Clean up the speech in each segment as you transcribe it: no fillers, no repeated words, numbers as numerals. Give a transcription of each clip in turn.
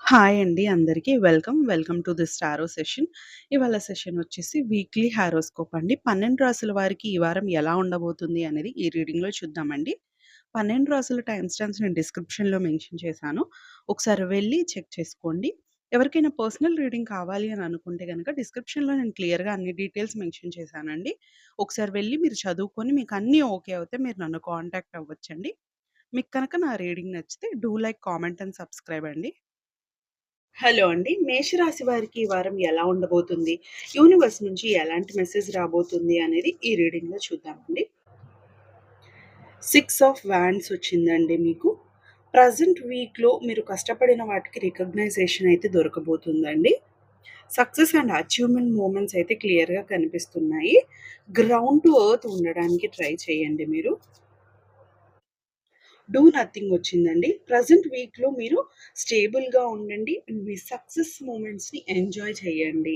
Hi అండి అందరికీ. Welcome to this tarot session. ఇవాళ సెషన్ వచ్చేసి వీక్లీ హారోస్కోప్ అండి. 12 రాసుల వారికి ఈ వారం ఎలా ఉండబోతుంది అనేది ఈ రీడింగ్‌లో చూద్దామండి. 12 రాసుల టైమ్ స్టాంప్స్ నేను డిస్క్రిప్షన్‌లో మెన్షన్ చేశాను. ఒకసారి వెళ్లి చెక్ చేసుకోండి. ఎవరికైనా పర్సనల్ రీడింగ్ కావాలి అని అనుకుంటే గనక డిస్క్రిప్షన్‌లో నేను క్లియర్‌గా అన్ని డీటెయిల్స్ మెన్షన్ చేశానండి. ఒకసారి వెళ్లి మీరు చదువుకొని మీకు అన్నీ ఓకే అవుతే మీరు నన్ను కాంటాక్ట్ అవ్వచ్చండి. మీకు కనుక నా రీడింగ్ నచ్చితే do like, comment and subscribe అండి. హలో అండి. మేషరాశి వారికి ఈ వారం ఎలా ఉండబోతుంది? యూనివర్స్ నుంచి ఎలాంటి మెసేజ్ రాబోతుంది అనేది ఈ రీడింగ్‌లో చూద్దామండి. 6 ఆఫ్ వాండ్స్ వచ్చిందండి మీకు. ప్రెజెంట్ వీక్‌లో మీరు కష్టపడిన వాటికి రికగ్నైజేషన్ అయితే దొరకబోతుందండి. సక్సెస్ అండ్ అచీవ్‌మెంట్ మూమెంట్స్ అయితే క్లియర్‌గా కనిపిస్తున్నాయి. గ్రౌండ్ టు ఎర్త్ ఉండడానికి ట్రై చేయండి మీరు. డూ నథింగ్ వచ్చిందండి. ప్రెజెంట్ వీక్‌లో మీరు స్టేబుల్‌గా ఉండండి. మీ సక్సెస్ మూమెంట్స్‌ని ఎంజాయ్ చేయండి.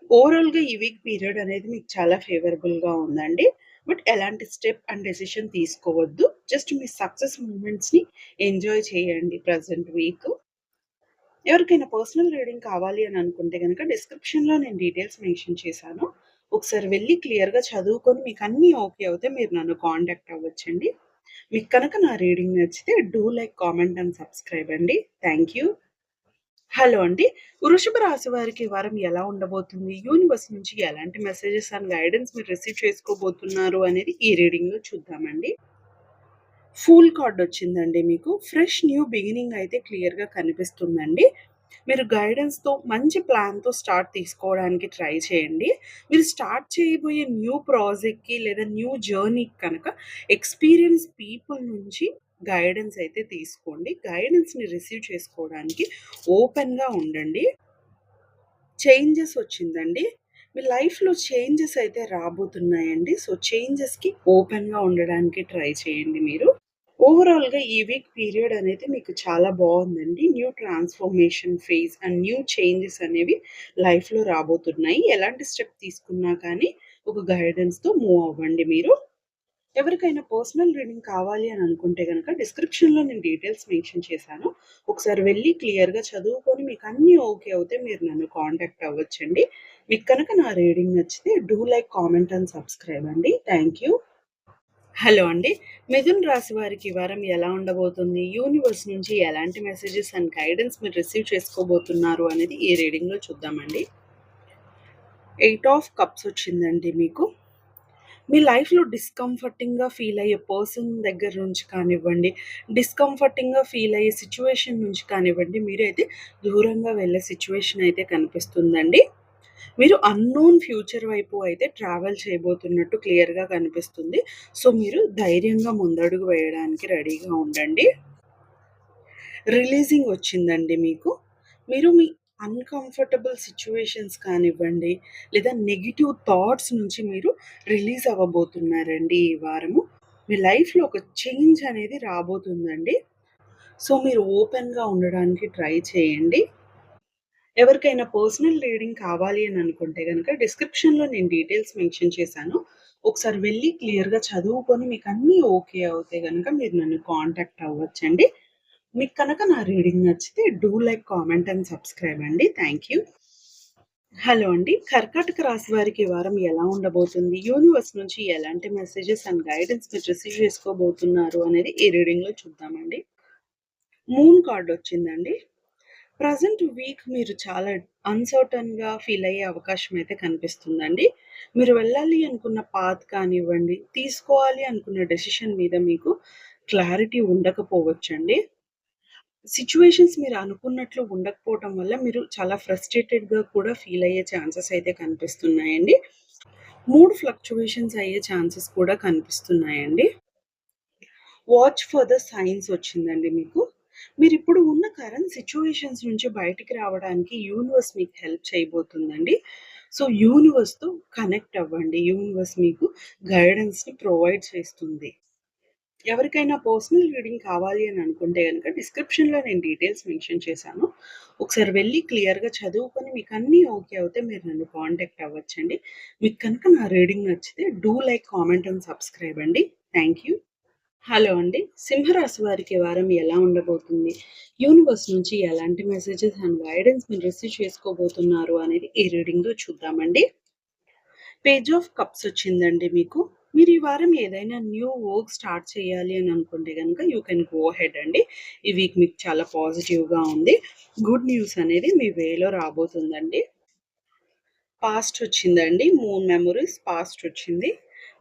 ఓవరాల్‌గా ఈ వీక్ పీరియడ్ అనేది మీకు చాలా ఫేవరబుల్‌గా ఉందండి. బట్ ఎలాంటి స్టెప్ అండ్ డెసిషన్ తీసుకోవద్దు. జస్ట్ మీ సక్సెస్ మూమెంట్స్‌ని ఎంజాయ్ చేయండి ప్రెజెంట్ వీక్. ఎవరికైనా పర్సనల్ రీడింగ్ కావాలి అని అనుకుంటే గనక డిస్క్రిప్షన్‌లో నేను డీటెయిల్స్ మెన్షన్ చేశాను. ఒకసారి వెళ్లి క్లియర్‌గా చదువుకొని మీకు అన్నీ ఓకే అవుతే మీరు నన్ను కాంటాక్ట్ అవ్వచ్చండి. మీకు కనుక నా రీడింగ్ నచ్చితే do like, comment and subscribe అండి. Thank you. హలో అండి. వృషభ రాశి వారికి ఈ వారం ఎలా ఉండబోతుంది? యూనివర్స్ నుంచి ఎలాంటి మెసేజెస్ అండ్ గైడెన్స్ మీరు రిసీవ్ చేసుకోబోతున్నారు అనేది ఈ రీడింగ్‌లో చూద్దామండి. ఫూల్ కార్డ్ వచ్చిందండి మీకు. ఫ్రెష్ న్యూ బిగినింగ్ అయితే క్లియర్‌గా కనిపిస్తుందండి. మీరు గైడెన్స్‌తో మంచి ప్లాన్‌తో స్టార్ట్ తీసుకోవడానికి ట్రై చేయండి. మీరు స్టార్ట్ చేయబోయే న్యూ ప్రాజెక్ట్‌కి లేదా న్యూ జర్నీకి కనుక ఎక్స్‌పీరియన్స్ పీపుల్ నుంచి గైడెన్స్ అయితే తీసుకోండి. గైడెన్స్‌ని రిసీవ్ చేసుకోవడానికి ఓపెన్‌గా ఉండండి. చేంజెస్ వచ్చిందండి. మీ లైఫ్‌లో చేంజెస్ అయితే రాబోతున్నాయండి. సో, చేంజెస్‌కి ఓపెన్‌గా ఉండడానికి ట్రై చేయండి మీరు. ఓవరాల్‌గా ఈ వీక్ పీరియడ్ అనేది మీకు చాలా బావుందండి. New transformation phase and new changes అనేవి లైఫ్‌లో రాబోతున్నాయి. ఎలాంటి స్టెప్ తీసుకున్నా కానీ ఒక గైడెన్స్‌తో మూవ్ అవ్వండి మీరు. ఎవరికైనా పర్సనల్ రీడింగ్ కావాలి అని అనుకుంటే గనక డిస్క్రిప్షన్‌లో నేను డీటెయిల్స్ మెన్షన్ చేశాను. ఒకసారి వెళ్లి క్లియర్‌గా చదువుకొని మీకు అన్నీ ఓకే అవుతే మీరు నన్ను కాంటాక్ట్ అవ్వచ్చండి. మీకు కనుక నా రీడింగ్ నచ్చితే do like, comment and subscribe అండి. Thank you. హలో అండి. మిథున్ రాశి వారికి ఈ వారం ఎలా ఉండబోతుంది? యూనివర్స్ నుంచి ఎలాంటి మెసేజెస్ అండ్ గైడెన్స్ మీరు రిసీవ్ చేసుకోబోతున్నారు అనేది ఈ రీడింగ్‌లో చూద్దామండి. 8 ఆఫ్ కప్స్ వచ్చిందండి మీకు. మీ లైఫ్‌లో డిస్కంఫర్టింగ్‌గా ఫీల్ అయ్యే పర్సన్ దగ్గర నుంచి కానివ్వండి, డిస్కంఫర్టింగ్‌గా ఫీల్ అయ్యే సిట్యుయేషన్ నుంచి కానివ్వండి, మీరైతే దూరంగా వెళ్ళే సిట్యుయేషన్ అయితే కనిపిస్తుందండి. మీరు అన్నోన్ ఫ్యూచర్ వైపు అయితే ట్రావెల్ చేయబోతున్నట్టు క్లియర్‌గా కనిపిస్తుంది. సో, మీరు ధైర్యంగా ముందడుగు వేయడానికి రెడీగా ఉండండి. రిలీజింగ్ వచ్చిందండి మీకు. మీరు మీ అన్‌కంఫర్టబుల్ సిట్యుయేషన్స్ కానివ్వండి, లేదా నెగెటివ్ థాట్స్ నుంచి మీరు రిలీజ్ అవ్వబోతున్నారండి ఈ వారము. మీ లైఫ్‌లో ఒక చేంజ్ అనేది రాబోతుందండి. సో, మీరు ఓపెన్‌గా ఉండడానికి ట్రై చేయండి. ఎవరికైనా పర్సనల్ రీడింగ్ కావాలి అని అనుకుంటే గనక డిస్క్రిప్షన్‌లో నేను డీటెయిల్స్ మెన్షన్ చేశాను. ఒకసారి వెళ్లి క్లియర్‌గా చదువుకొని మీకు అన్నీ ఓకే అవుతే గనక మీరు నన్ను కాంటాక్ట్ అవ్వచ్చండి. మీకు కనుక నా రీడింగ్ నచ్చితే do like, comment and subscribe అండి. Thank you. హలో అండి. కర్కాటక రాశి వారికి ఈ వారం ఎలా ఉండబోతుంది? యూనివర్స్ నుంచి ఎలాంటి మెసేజెస్ అండ్ గైడెన్స్ మీరు రిసీవ్ చేసుకోబోతున్నారు అనేది ఈ రీడింగ్‌లో చూద్దామండి. మూన్ కార్డ్ వచ్చిందండి. ప్రెజెంట్ వీక్ మీరు చాలా అన్‌సర్టెన్‌గా ఫీల్ అయ్యే అవకాశం అయితే కనిపిస్తుందండి. మీరు వెళ్ళాలి అనుకున్న పాత్ కానివ్వండి, తీసుకోవాలి అనుకున్న డెసిషన్ మీద మీకు క్లారిటీ ఉండకపోవచ్చండి. సిట్యుయేషన్స్ మీరు అనుకున్నట్లు ఉండకపోవటం వల్ల మీరు చాలా ఫ్రస్ట్రేటెడ్‌గా కూడా ఫీల్ అయ్యే ఛాన్సెస్ అయితే కనిపిస్తున్నాయండి. మూడ్ ఫ్లక్చుయేషన్స్ అయ్యే ఛాన్సెస్ కూడా కనిపిస్తున్నాయండి. వాచ్ ఫర్ ద సైన్స్ వచ్చిందండి మీకు. మీరిప్పుడు ఉన్న కరెంట్ సిట్యుయేషన్స్ నుంచి బయటికి రావడానికి యూనివర్స్ మీకు హెల్ప్ చేయబోతుందండి. సో, యూనివర్స్‌తో కనెక్ట్ అవ్వండి. యూనివర్స్ మీకు గైడెన్స్‌ని ప్రొవైడ్ చేస్తుంది. ఎవరికైనా పర్సనల్ రీడింగ్ కావాలి అని అనుకుంటే గనక డిస్క్రిప్షన్‌లో నేను డీటెయిల్స్ మెన్షన్ చేశాను. ఒకసారి వెళ్లి క్లియర్‌గా చదువుకొని మీకు అన్నీ ఓకే అవుతే మీరు నన్ను కాంటాక్ట్ అవ్వచ్చండి. మీకు కనుక నా రీడింగ్ నచ్చితే do like, comment and subscribe అండి. Thank you. హలో అండి. సింహరాశి వారికి ఈ వారం ఎలా ఉండబోతుంది? యూనివర్స్ నుంచి ఎలాంటి మెసేజెస్ అండ్ గైడెన్స్ మీరు రిసీవ్ చేసుకోబోతున్నారు అనేది ఈ రీడింగ్‌లో చూద్దామండి. పేజ్ ఆఫ్ కప్స్ వచ్చిందండి మీకు. మీరు ఈ వారం ఏదైనా న్యూ వర్క్ స్టార్ట్ చేయాలి అని అనుకుంటే గనుక యూ కెన్ గో అహెడ్ అండి. ఈ వీక్ మీకు చాలా పాజిటివ్‌గా ఉంది. గుడ్ న్యూస్ అనేది మీ వేలో రాబోతుందండి. పాస్ట్ వచ్చిందండి. మూన్ మెమోరీస్ పాస్ట్ వచ్చింది.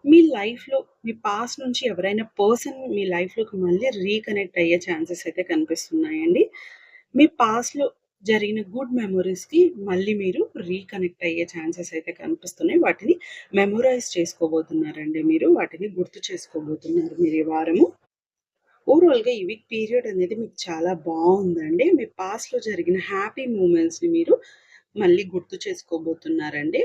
మీ లైఫ్‌లో మీ పాస్ట్ నుంచి ఎవరైనా పర్సన్ మీ లైఫ్‌లోకి మళ్ళీ రీకనెక్ట్ అయ్యే ఛాన్సెస్ అయితే కనిపిస్తున్నాయండి. మీ పాస్ట్‌లో జరిగిన గుడ్ మెమోరీస్‌కి మళ్ళీ మీరు రీకనెక్ట్ అయ్యే ఛాన్సెస్ అయితే కనిపిస్తున్నాయి. వాటిని మెమోరైజ్ చేసుకోబోతున్నారండి మీరు. వాటిని గుర్తు చేసుకోబోతున్నారు మీరు ఈ వారము. ఓవరాల్‌గా ఈ వీక్ పీరియడ్ అనేది మీకు చాలా బావుందండి. మీ పాస్ట్‌లో జరిగిన హ్యాపీ మూమెంట్స్‌ని మీరు మళ్ళీ గుర్తు చేసుకోబోతున్నారండి.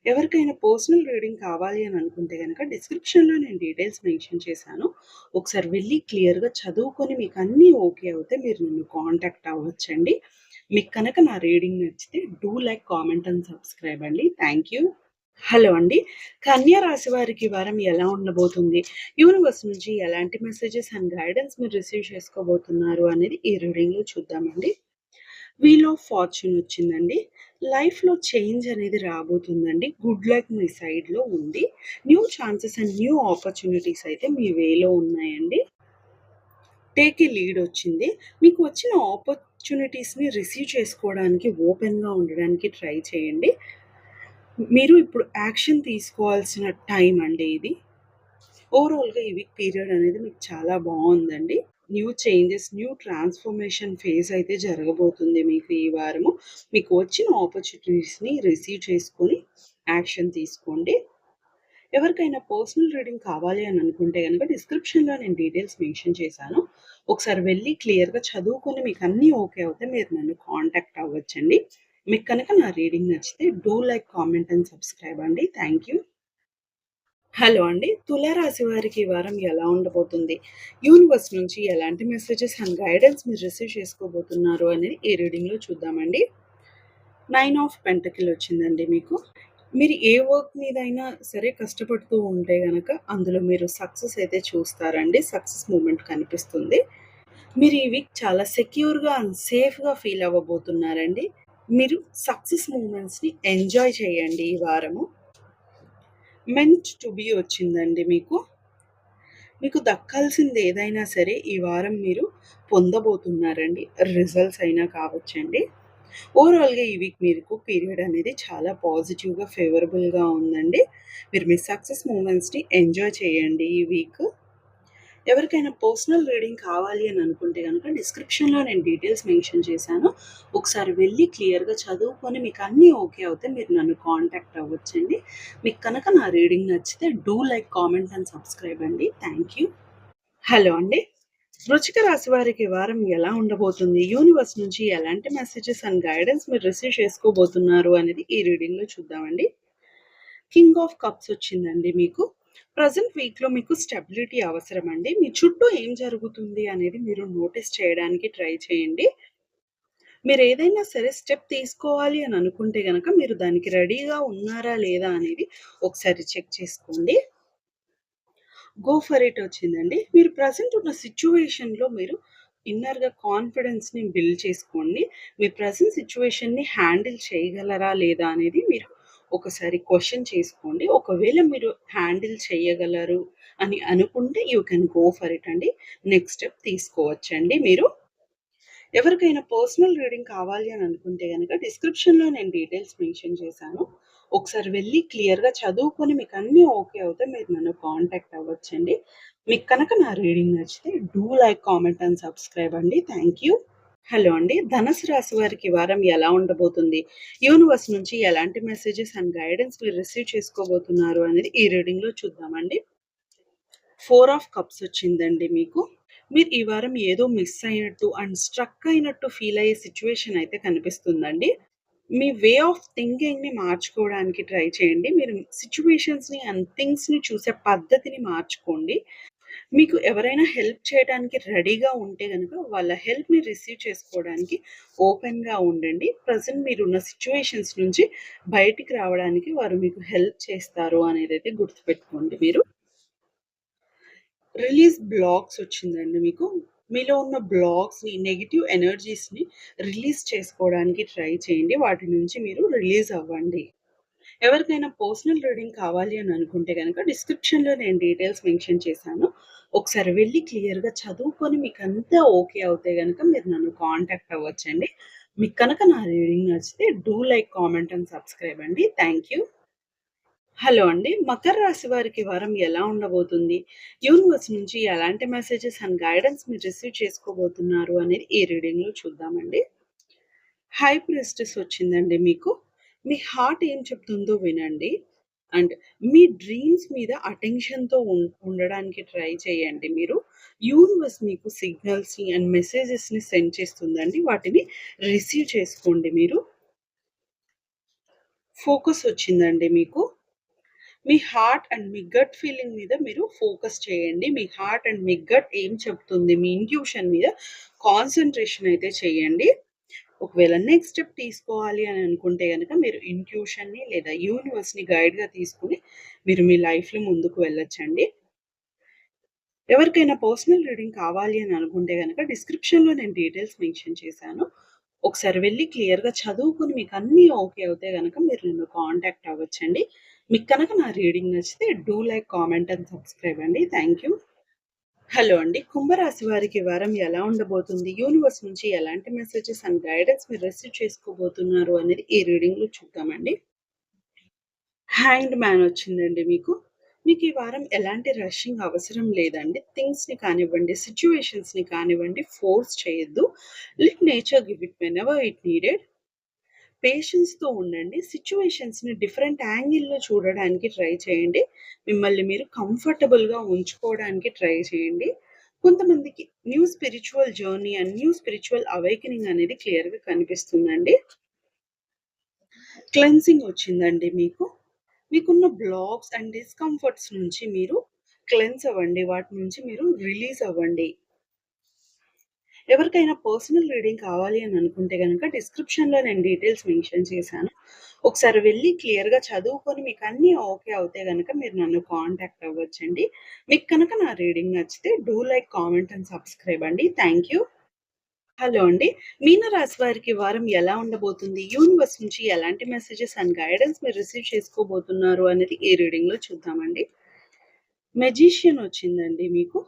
ఎవరికైనా పర్సనల్ రీడింగ్ కావాలి అని అనుకుంటే గనక డిస్క్రిప్షన్‌లో నేను డీటెయిల్స్ మెన్షన్ చేశాను. ఒకసారి వెళ్లి క్లియర్‌గా చదువుకొని మీకు అన్నీ ఓకే అవుతే మీరు నన్ను కాంటాక్ట్ అవ్వచ్చండి. మీకు కనుక నా రీడింగ్ నచ్చితే do like, comment and subscribe అండి. Thank you. హలో అండి. కన్యా రాశి వారికి ఈ వారం ఎలా ఉండబోతుంది? యూనివర్స్ నుంచి ఎలాంటి మెసేజెస్ అండ్ గైడెన్స్ మీరు రిసీవ్ చేసుకోబోతున్నారు అనేది ఈ రీడింగ్‌లో చూద్దామండి. వీల్ ఆఫ్ ఫార్చ్యూన్ వచ్చిందండి. లైఫ్‌లో చేంజ్ అనేది రాబోతుందండి. గుడ్ లక్ మీ సైడ్‌లో ఉంది. New chances and new opportunities అయితే మీ వేలో ఉన్నాయండి. టేక్ ఏ లీడ్ వచ్చింది. మీకు వచ్చిన ఆపర్చునిటీస్‌ని రిసీవ్ చేసుకోవడానికి ఓపెన్‌గా ఉండడానికి ట్రై చేయండి. మీరు ఇప్పుడు యాక్షన్ తీసుకోవాల్సిన టైం అండి ఇది. ఓవరాల్‌గా ఈ వీక్ పీరియడ్ అనేది మీకు చాలా బావుందండి. New changes, new transformation phase అయితే జరగబోతుంది మీకు ఈ వారము. మీకు వచ్చిన ఆపర్చునిటీస్‌ని రిసీవ్ చేసుకొని యాక్షన్ తీసుకోండి. ఎవరికైనా పర్సనల్ రీడింగ్ కావాలి అని అనుకుంటే గనుక డిస్క్రిప్షన్‌లో నేను డీటెయిల్స్ మెన్షన్ చేశాను. ఒకసారి వెళ్లి క్లియర్‌గా చదువుకొని మీకు అన్నీ ఓకే అవుతే మీరు నన్ను కాంటాక్ట్ అవ్వచ్చండి. మీకు కనుక నా రీడింగ్ నచ్చితే do like, comment and subscribe అండి. Thank you. హలో అండి. తులారాశి వారికి ఈ వారం ఎలా ఉండబోతుంది? యూనివర్స్ నుంచి ఎలాంటి మెసేజెస్ అండ్ గైడెన్స్ మీరు రిసీవ్ చేసుకోబోతున్నారు అనేది ఈ రీడింగ్‌లో చూద్దామండి. 9 ఆఫ్ పెంటకిల్ వచ్చిందండి మీకు. మీరు ఏ వర్క్ మీదైనా సరే కష్టపడుతూ ఉంటే గనక అందులో మీరు సక్సెస్ అయితే చూస్తారండి. సక్సెస్ మూమెంట్ కనిపిస్తుంది. మీరు ఈ వీక్ చాలా సెక్యూర్‌గా అండ్ సేఫ్‌గా ఫీల్ అవ్వబోతున్నారండి. మీరు సక్సెస్ మూమెంట్స్‌ని ఎంజాయ్ చేయండి ఈ వారము. మెంట్ టు బీ వచ్చిందండి మీకు. మీకు దక్కాల్సింది ఏదైనా సరే ఈ వారం మీరు పొందబోతున్నారండి. రిజల్ట్స్ అయినా కావచ్చండి. ఓవరాల్‌గా ఈ వీక్ మీకు పీరియడ్ అనేది చాలా పాజిటివ్‌గా, ఫేవరబుల్‌గా ఉందండి. మీరు మీ సక్సెస్ మూమెంట్స్‌ని ఎంజాయ్ చేయండి ఈ వీక్. ఎవరికైనా పర్సనల్ రీడింగ్ కావాలి అని అనుకుంటే గనుక డిస్క్రిప్షన్‌లో నేను డీటెయిల్స్ మెన్షన్ చేశాను. ఒకసారి వెళ్లి క్లియర్‌గా చదువుకొని మీకు అన్నీ ఓకే అవుతే మీరు నన్ను కాంటాక్ట్ అవ్వచ్చండి. మీకు కనుక నా రీడింగ్ నచ్చితే do like, comment and subscribe అండి. Thank you. హలో అండి. వృశ్చిక రాశి వారికి ఈ వారం ఎలా ఉండబోతుంది? యూనివర్స్ నుంచి ఎలాంటి మెసేజెస్ అండ్ గైడెన్స్ మీరు రిసీవ్ చేసుకోబోతున్నారు అనేది ఈ రీడింగ్‌లో చూద్దామండి. కింగ్ ఆఫ్ కప్స్ వచ్చిందండి మీకు. ప్రెజెంట్ వీక్‌లో మీకు స్టెబిలిటీ అవసరమండి. మీ చుట్టూ ఏం జరుగుతుంది అనేది మీరు నోటీస్ చేయడానికి ట్రై చేయండి. మీరేదైనా సరే స్టెప్ తీసుకోవాలి అని అనుకుంటే గనక మీరు దానికి రెడీగా ఉన్నారా లేదా అనేది ఒకసారి చెక్ చేసుకోండి. గో ఫర్ ఇట్ వచ్చిందండి. మీరు ప్రెజెంట్ ఉన్న సిట్యుయేషన్‌లో మీరు ఇన్నర్‌గా కాన్ఫిడెన్స్‌ని బిల్డ్ చేసుకోండి. మీ ప్రెజెంట్ సిట్యుయేషన్‌ని హ్యాండిల్ చేయగలరా లేదా అనేది మీరు ఒకసారి క్వెషన్ చేసుకోండి. ఒకవేళ మీరు హ్యాండిల్ చేయగలరు అని అనుకుంటే you can go for it అండి. నెక్స్ట్ స్టెప్ తీసుకోవచ్చండి మీరు. ఎవరికైనా పర్సనల్ రీడింగ్ కావాలి అని అనుకుంటే గనక డిస్క్రిప్షన్‌లో నేను డీటెయిల్స్ మెన్షన్ చేశాను. ఒకసారి వెళ్లి క్లియర్‌గా చదువుకొని మీకు అన్నీ ఓకే అవుతే మీరు నన్ను కాంటాక్ట్ అవ్వచ్చండి. మీకు కనుక నా రీడింగ్ నచ్చితే do like, comment and subscribe అండి. Thank you. హలో అండి. ధనుసు రాశి వారికి ఈ వారం ఎలా ఉండబోతుంది? యూనివర్స్ నుంచి ఎలాంటి మెసేజెస్ అండ్ గైడెన్స్ మీరు రిసీవ్ చేసుకోబోతున్నారు అనేది ఈ రీడింగ్‌లో చూద్దామండి. 4 ఆఫ్ కప్స్ వచ్చిందండి మీకు. మీరు ఈ వారం ఏదో మిస్ అయినట్టు అండ్ స్ట్రక్ అయినట్టు ఫీల్ అయ్యే సిట్యుయేషన్ అయితే కనిపిస్తుందండి. మీ వే ఆఫ్ థింకింగ్‌ని మార్చుకోవడానికి ట్రై చేయండి. మీరు సిట్యుయేషన్స్‌ని అండ్ థింగ్స్‌ని చూసే పద్ధతిని మార్చుకోండి. మీకు ఎవరైనా హెల్ప్ చేయడానికి రెడీగా ఉంటే గనక వాళ్ళ హెల్ప్‌ని రిసీవ్ చేసుకోవడానికి ఓపెన్‌గా ఉండండి. ప్రెజెంట్ మీరున్న సిట్యుయేషన్స్ నుంచి బయటికి రావడానికి వారు మీకు హెల్ప్ చేస్తారు అనేదైతే గుర్తుపెట్టుకోండి మీరు. రిలీజ్ బ్లాక్స్ వచ్చిందండి మీకు. మీలో ఉన్న బ్లాక్స్‌ని, నెగెటివ్ ఎనర్జీస్‌ని రిలీజ్ చేసుకోవడానికి ట్రై చేయండి. వాటి నుంచి మీరు రిలీజ్ అవ్వండి. ఎవరికైనా పర్సనల్ రీడింగ్ కావాలి అని అనుకుంటే గనక డిస్క్రిప్షన్‌లో నేను డీటెయిల్స్ మెన్షన్ చేశాను. ఒకసారి వెళ్లి క్లియర్‌గా చదువుకొని మీకంతా ఓకే అవుతే గనక మీరు నన్ను కాంటాక్ట్ అవ్వచ్చండి. మీకు కనుక నా రీడింగ్ నచ్చితే do like, comment and subscribe అండి. Thank you. హలో అండి. మకర రాశి వారికి ఈ వారం ఎలా ఉండబోతుంది? యూనివర్స్ నుంచి ఎలాంటి మెసేజెస్ అండ్ గైడెన్స్ మీరు రిసీవ్ చేసుకోబోతున్నారు అనేది ఈ రీడింగ్‌లో చూద్దామండి. హై ప్రీస్టెస్ వచ్చిందండి మీకు. మీ హార్ట్ ఏం చెప్తుందో వినండి. అండ్ మీ డ్రీమ్స్ మీద అటెన్షన్‌తో ఉండడానికి ట్రై చేయండి మీరు. యూనివర్స్ మీకు సిగ్నల్స్‌ని అండ్ మెసేజెస్‌ని సెండ్ చేస్తుందండి. వాటిని రిసీవ్ చేసుకోండి మీరు. ఫోకస్ వచ్చిందండి మీకు. మీ హార్ట్ అండ్ మీ గట్ ఫీలింగ్ మీద మీరు ఫోకస్ చేయండి. మీ హార్ట్ అండ్ మీ గట్ ఏం చెప్తుంది, మీ ఇంట్యూషన్ మీద కాన్సంట్రేషన్ అయితే చేయండి. ఒకవేళ నెక్స్ట్ స్టెప్ తీసుకోవాలి అని అనుకుంటే గనక మీరు ఇంట్యూషన్‌ని లేదా యూనివర్స్‌ని గైడ్‌గా తీసుకొని మీరు మీ లైఫ్‌లో ముందుకు వెళ్ళొచ్చండి. ఎవరికైనా పర్సనల్ రీడింగ్ కావాలి అని అనుకుంటే గనక డిస్క్రిప్షన్‌లో నేను డీటెయిల్స్ మెన్షన్ చేశాను. ఒకసారి వెళ్లి క్లియర్‌గా చదువుకొని మీకు అన్నీ ఓకే అవుతే గనక మీరు నన్ను కాంటాక్ట్ అవ్వచ్చండి. మీకు కనుక నా రీడింగ్ నచ్చితే do like, comment and subscribe అండి. Thank you. హలో అండి. కుంభరాశి వారికి ఈ వారం ఎలా ఉండబోతుంది? యూనివర్స్ నుంచి ఎలాంటి మెసేజెస్ అండ్ గైడెన్స్ మీరు రిసీవ్ చేసుకోబోతున్నారు అనేది ఈ రీడింగ్‌లో చూద్దామండి. హ్యాంగ్డ్ మ్యాన్ వచ్చిందండి మీకు. మీకు ఈ వారం ఎలాంటి రషింగ్ అవసరం లేదండి. థింగ్స్‌ని కానివ్వండి, సిట్యుయేషన్స్‌ని కానివ్వండి ఫోర్స్ చేయొద్దు. Let nature give it whenever it needed. పేషెన్స్‌తో ఉండండి. సిట్యుయేషన్స్‌ని డిఫరెంట్ యాంగిల్‌లో చూడడానికి ట్రై చేయండి. మిమ్మల్ని మీరు కంఫర్టబుల్‌గా ఉంచుకోవడానికి ట్రై చేయండి. కొంతమందికి new spiritual journey and new spiritual awakening అనేది క్లియర్‌గా కనిపిస్తుందండి. క్లెన్సింగ్ వచ్చిందండి మీకు. మీకున్న బ్లాక్స్ అండ్ డిస్కంఫర్ట్స్ నుంచి మీరు క్లెన్స్ అవ్వండి. వాటి నుంచి మీరు రిలీజ్ అవ్వండి. ఎవరికైనా పర్సనల్ రీడింగ్ కావాలి అని అనుకుంటే గనక డిస్క్రిప్షన్‌లో నేను డీటెయిల్స్ మెన్షన్ చేశాను. ఒకసారి వెళ్లి క్లియర్‌గా చదువుకొని మీకన్నీ ఓకే అవుతే గనక మీరు నన్ను కాంటాక్ట్ అవ్వచ్చండి. మీకు కనుక నా రీడింగ్ నచ్చితే do like, comment and subscribe అండి. Thank you. హలో అండి. మీన రాశి వారికి ఈ వారం ఎలా ఉండబోతుంది? యూనివర్స్ నుంచి ఎలాంటి మెసేజెస్ అండ్ గైడెన్స్ మీరు రిసీవ్ చేసుకోబోతున్నారు అనేది ఈ రీడింగ్‌లో చూద్దామండి. మెజిషియన్ వచ్చిందండి మీకు.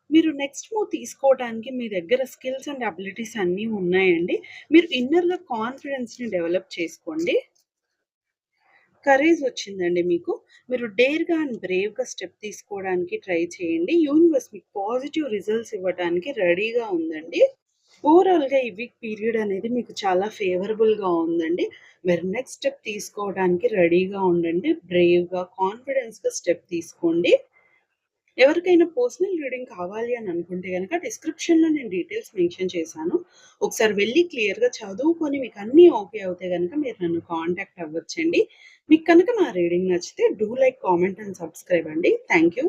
మీరు నెక్స్ట్ మూవ్ తీసుకోవడానికి మీ దగ్గర స్కిల్స్ అండ్ అబిలిటీస్ అన్నీ ఉన్నాయండి. మీరు ఇన్నర్‌గా కాన్ఫిడెన్స్‌ని డెవలప్ చేసుకోండి. కరేజ్ వచ్చిందండి మీకు. మీరు డేర్‌గా అండ్ బ్రేవ్‌గా స్టెప్ తీసుకోవడానికి ట్రై చేయండి. యూనివర్స్ మీకు పాజిటివ్ రిజల్ట్స్ ఇవ్వటానికి రెడీగా ఉందండి. ఓవరాల్‌గా ఈ వీక్ పీరియడ్ అనేది మీకు చాలా ఫేవరబుల్‌గా ఉందండి. మీరు నెక్స్ట్ స్టెప్ తీసుకోవడానికి రెడీగా ఉండండి. బ్రేవ్‌గా, కాన్ఫిడెన్స్‌గా స్టెప్ తీసుకోండి. ఎవరికైనా పర్సనల్ రీడింగ్ కావాలి అని అనుకుంటే గనక డిస్క్రిప్షన్‌లో నేను డీటెయిల్స్ మెన్షన్ చేశాను. ఒకసారి వెళ్లి క్లియర్‌గా చదువుకొని మీకు అన్నీ ఓకే అవుతే గనక మీరు నన్ను కాంటాక్ట్ అవ్వచ్చండి. మీకు కనుక నా రీడింగ్ నచ్చితే do like, comment and subscribe అండి. Thank you.